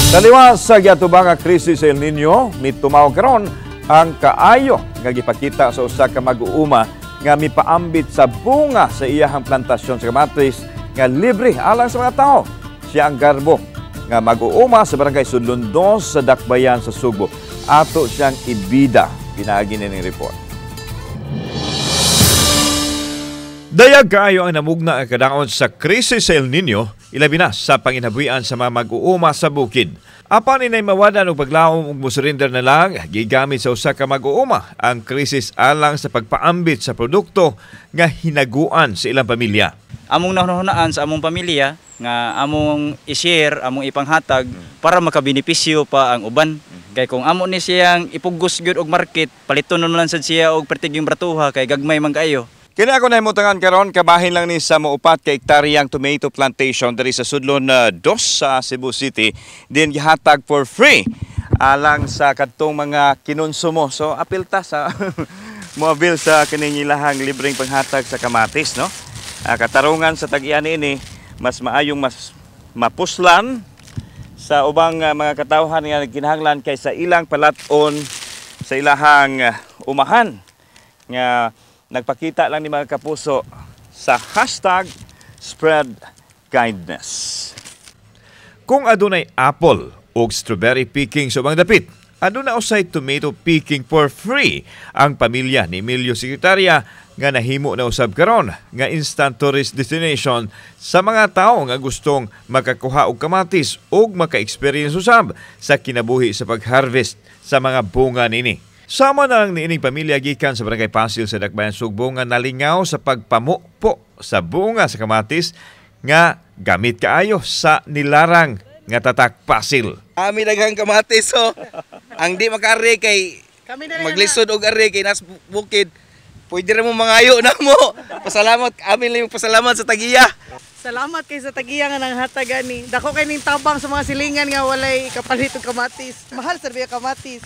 Taliwas sa giatubang nga krisis sa El Nino, mitumaw karon ang kaayo nga gipakita sa usa ka mag-uuma nga mipaambit sa bunga sa iyahang plantasyon sa kamatis nga libre alang sa mga tao. Siya ang garbo nga mag-uuma sa barangay Sudlon 2 sa Dakbayan sa Subo. Ato siyang ibida. Pinaagi ni report. Dayag kaayo ang namugna ang kadaot sa krisis sa El Nino, ilabi na sa panginabuhian sa mga mag-uuma sa bukid. Apan inay mawadan og paglaom ug mosurrender na lang gigamit sa usa ka mag-uuma ang krisis alang sa pagpaambit sa produkto nga hinaguan sa ilang pamilya. Among nahunahunaan sa among pamilya nga among i-share, among ipanghatag para makabenepisyo pa ang uban. Kay kung amo ni siyang ipugos gyud og market, paliton na lang sad siya og pertiging bratuha kay gagmay man kaayo. Kini ako nahimutangan karon kabahin lang ni sa muupat ka hektaryang tomato plantation diri sa Sudlon 2 sa Cebu City. Din gihatag for free alang sa kadtong mga kinonsumo. So apil ta sa mobil sa kining ilahang libreng panghatag sa kamatis, no? Katarungan sa tag-iyan ini mas maayong mas mapuslan sa ubang mga katawhan nga kinahanglan kaysa ilang palaton sa ilahang umahan nga nagpakita lang ni mga kapuso sa hashtag spread kindness. Kung adunay apple o strawberry picking sa mga dapit, aduna usay tomato picking for free ang pamilya ni Emilio Secretaria nga nahimo na usab karon nga instant tourist destination sa mga tawo nga gustong makakuha og kamatis ug maka-experience usab sa kinabuhi sa pag-harvest sa mga bunga nini. Sama na lang niining pamilya gikan sa Barangay Pasil sa Dakbayan Sugbo nga nalingaw sa pagpamukpo sa bunga sa kamatis nga gamit kaayo sa nilarang nga tatak pasil. Ami daghang kamatis so ang di makari kay maglisod og ari kay nas bukid. Pwede ra mo mangayo na mo. Pasalamat amin lang yung pasalamat sa tagiya. Salamat kay sa tagiya nga nang hatagan ni. Dako kay ning tabang sa mga silingan nga walay kapalit og kamatis. Mahal sa biya kamatis.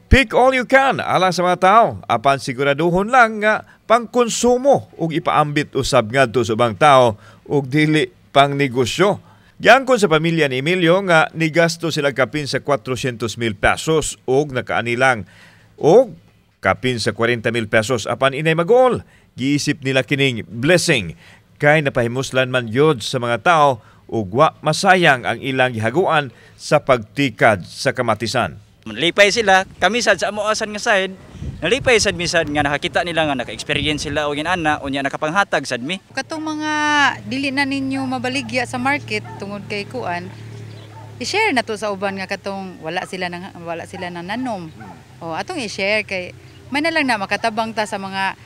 Pick all you can alang sa mga tao. Apan siguraduhon lang nga pangkonsumo ug ipaambit usab ngadto sa ubang tao ug dili pang negosyo. Giangkon sa pamilya ni Emilio nga nigasto sila kapin sa 400,000 pesos ug nakaanilang og kapin sa 40,000 pesos apan inay mag-all. Giisip nila kining blessing kay napahimuslan man yod sa mga tao ug wa masayang ang ilang gihaguan sa pagtikad sa kamatisan. Nalipay sila, kami sad sa amoasan nga side, nalipay sad mi sad nga nakakita nila nga naka-experience sila og inana unya nakapanghatag sad mi. Katong mga dili na ninyo mabaligya sa market tungod kay kuan, i-share na to sa uban nga katong wala sila nang nanom. O atong i-share kay may na lang na makatabang ta sa mga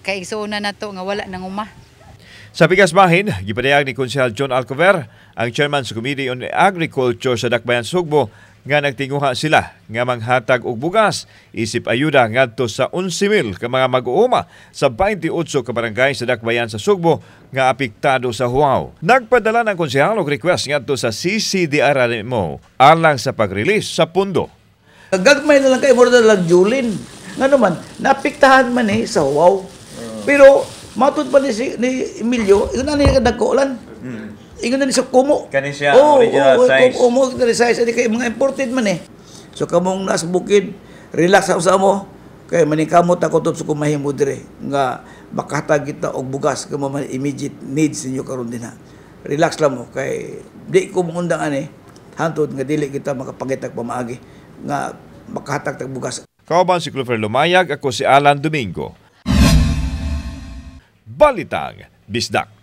kaigsuonan nato nga wala nang umah. Sa Pikas Bahin, gipadayag ni Konsehal John Alcover, ang chairman sa Committee on Agriculture sa Dakbayan Sugbo, nga nagtinguha sila nga manghatag og bugas isip ayuda ngadto sa 11,000 ka mga mag-uuma sa 28 ka barangay sa Dakbayan sa Sugbo nga apektado sa huaw. Nagpadala ng konsehal og request ngadto sa CCDRMO alang sa pag-release sa pundo. Gagmay na lang kay mo lang Julin. Ngano man napiktahan man sa wow. Pero matud pa ni Emilio, ino na niya kadagkolan. Ingon na ni sa kumo. Kani siya original size. Kumo na size ani kay mga imported man So kamong nas bukid, relax sa mo. Kay maningkamot ako top sa kumahimo dire nga makatag kita og bugas kay mo immediate needs ninyo karon dinha. Relax lang mo kay di ko mungundang hantod nga dili kita makapangitag pamaagi nga makahatag tag bugas. Kauban si Clover Lumayag, ako si Alan Domingo. Balitang Bisdak.